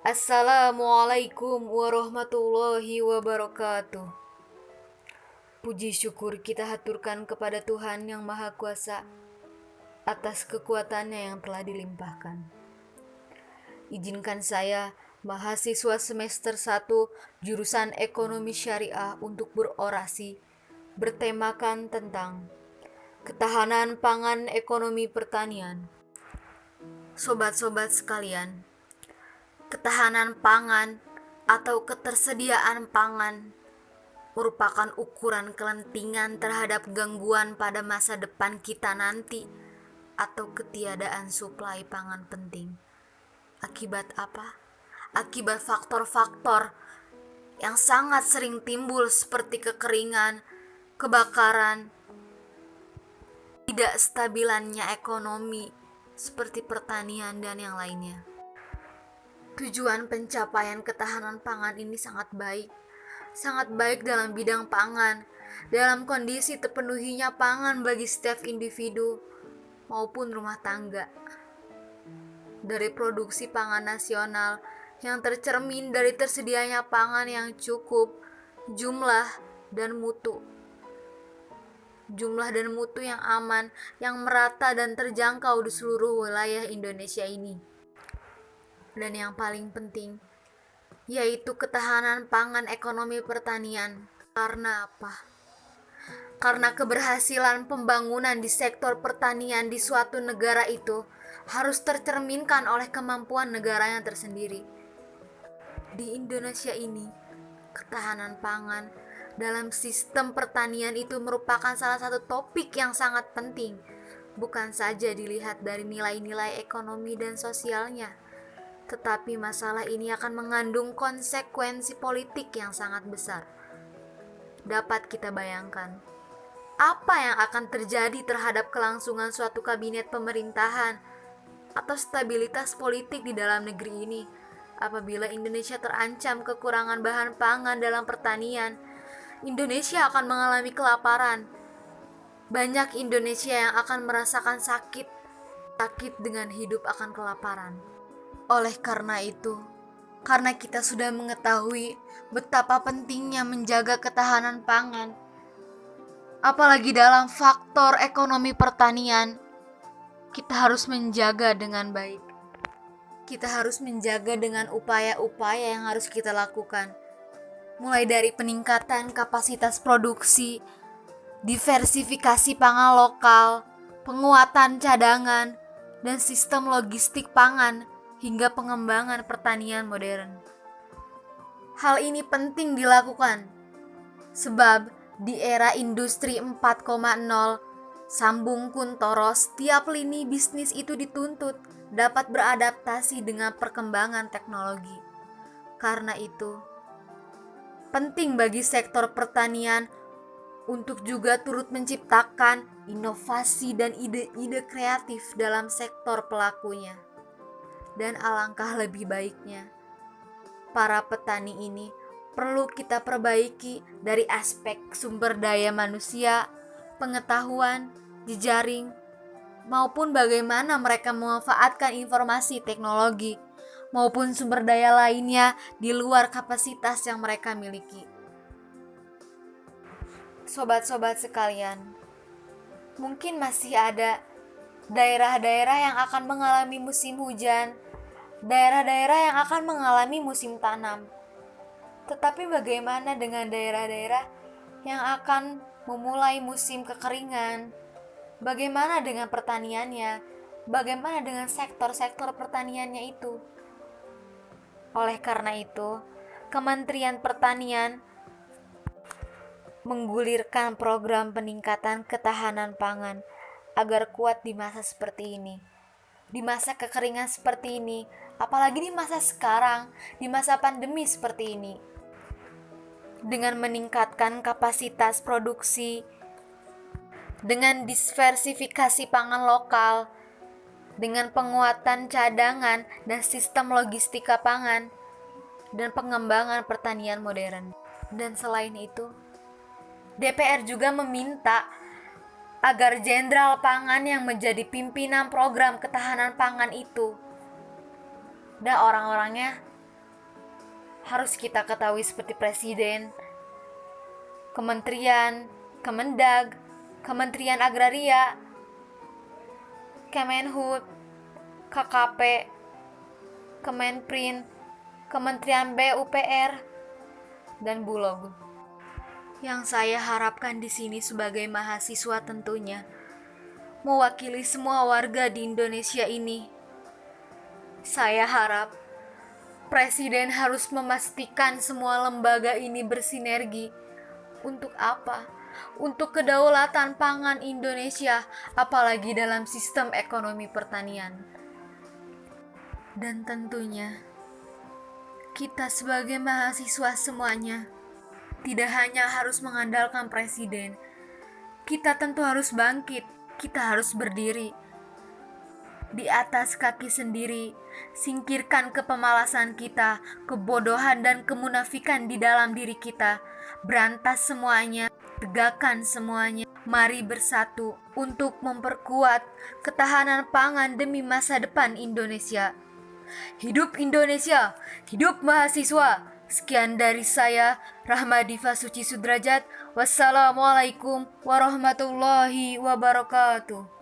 Assalamualaikum warahmatullahi wabarakatuh. Puji syukur kita haturkan kepada Tuhan Yang Maha Kuasa atas kekuatannya yang telah dilimpahkan. Izinkan saya, mahasiswa semester 1 jurusan Ekonomi Syariah, untuk berorasi bertemakan tentang ketahanan pangan ekonomi pertanian. Sobat-sobat sekalian, ketahanan pangan atau ketersediaan pangan merupakan ukuran kelentingan terhadap gangguan pada masa depan kita nanti atau ketiadaan suplai pangan penting. Akibat apa? Akibat faktor-faktor yang sangat sering timbul seperti kekeringan, kebakaran, tidak stabilannya ekonomi seperti pertanian dan yang lainnya. Tujuan pencapaian ketahanan pangan ini sangat baik dalam bidang pangan, dalam kondisi terpenuhinya pangan bagi setiap individu maupun rumah tangga. Dari produksi pangan nasional yang tercermin dari tersedianya pangan yang cukup, jumlah dan mutu yang aman, yang merata dan terjangkau di seluruh wilayah Indonesia ini. Dan yang paling penting, yaitu ketahanan pangan ekonomi pertanian. Karena apa? Karena keberhasilan pembangunan di sektor pertanian di suatu negara itu harus tercerminkan oleh kemampuan negaranya tersendiri. Di Indonesia ini, ketahanan pangan dalam sistem pertanian itu merupakan salah satu topik yang sangat penting, bukan saja dilihat dari nilai-nilai ekonomi dan sosialnya, tetapi masalah ini akan mengandung konsekuensi politik yang sangat besar. Dapat kita bayangkan, apa yang akan terjadi terhadap kelangsungan suatu kabinet pemerintahan atau stabilitas politik di dalam negeri ini apabila Indonesia terancam kekurangan bahan pangan dalam pertanian. Indonesia akan mengalami kelaparan. Banyak Indonesia yang akan merasakan sakit dengan hidup akan kelaparan. Oleh karena itu, karena kita sudah mengetahui betapa pentingnya menjaga ketahanan pangan, apalagi dalam faktor ekonomi pertanian, kita harus menjaga dengan baik. Kita harus menjaga dengan upaya-upaya yang harus kita lakukan, mulai dari peningkatan kapasitas produksi, diversifikasi pangan lokal, penguatan cadangan, dan sistem logistik pangan, hingga pengembangan pertanian modern. Hal ini penting dilakukan sebab di era industri 4.0 sambung kuntoro, setiap lini bisnis itu dituntut dapat beradaptasi dengan perkembangan teknologi. Karena itu, penting bagi sektor pertanian untuk juga turut menciptakan inovasi dan ide-ide kreatif dalam sektor pelakunya. Dan alangkah lebih baiknya, para petani ini perlu kita perbaiki dari aspek sumber daya manusia, pengetahuan, jejaring, maupun bagaimana mereka memanfaatkan informasi teknologi, maupun sumber daya lainnya di luar kapasitas yang mereka miliki. Sobat-sobat sekalian, mungkin masih ada daerah-daerah yang akan mengalami musim hujan, daerah-daerah yang akan mengalami musim tanam. Tetapi bagaimana dengan daerah-daerah yang akan memulai musim kekeringan? Bagaimana dengan pertaniannya? Bagaimana dengan sektor-sektor pertaniannya itu? Oleh karena itu, Kementerian Pertanian menggulirkan program peningkatan ketahanan pangan agar kuat di masa seperti ini. Di masa kekeringan seperti ini, apalagi di masa sekarang, di masa pandemi seperti ini. Dengan meningkatkan kapasitas produksi, dengan diversifikasi pangan lokal, dengan penguatan cadangan dan sistem logistika pangan, dan pengembangan pertanian modern. Dan selain itu, DPR juga meminta agar Jenderal Pangan yang menjadi pimpinan program ketahanan pangan itu dan orang-orangnya harus kita ketahui seperti presiden, kementerian, Kemendag, Kementerian Agraria, Kemenhub, KKP, Kemenprin, Kementerian PUPR, dan Bulog. Yang saya harapkan di sini sebagai mahasiswa tentunya mewakili semua warga di Indonesia ini. Saya harap Presiden harus memastikan semua lembaga ini bersinergi. Untuk apa? Untuk kedaulatan pangan Indonesia, apalagi dalam sistem ekonomi pertanian. Dan tentunya, kita sebagai mahasiswa semuanya tidak hanya harus mengandalkan presiden. Kita tentu harus bangkit, kita harus berdiri di atas kaki sendiri, singkirkan kepemalasan kita, kebodohan dan kemunafikan di dalam diri kita, berantas semuanya, tegakkan semuanya. Mari bersatu untuk memperkuat ketahanan pangan demi masa depan Indonesia. Hidup Indonesia, hidup mahasiswa. Sekian dari saya, Rahmadifa Suci Sudrajat. Wassalamualaikum warahmatullahi wabarakatuh.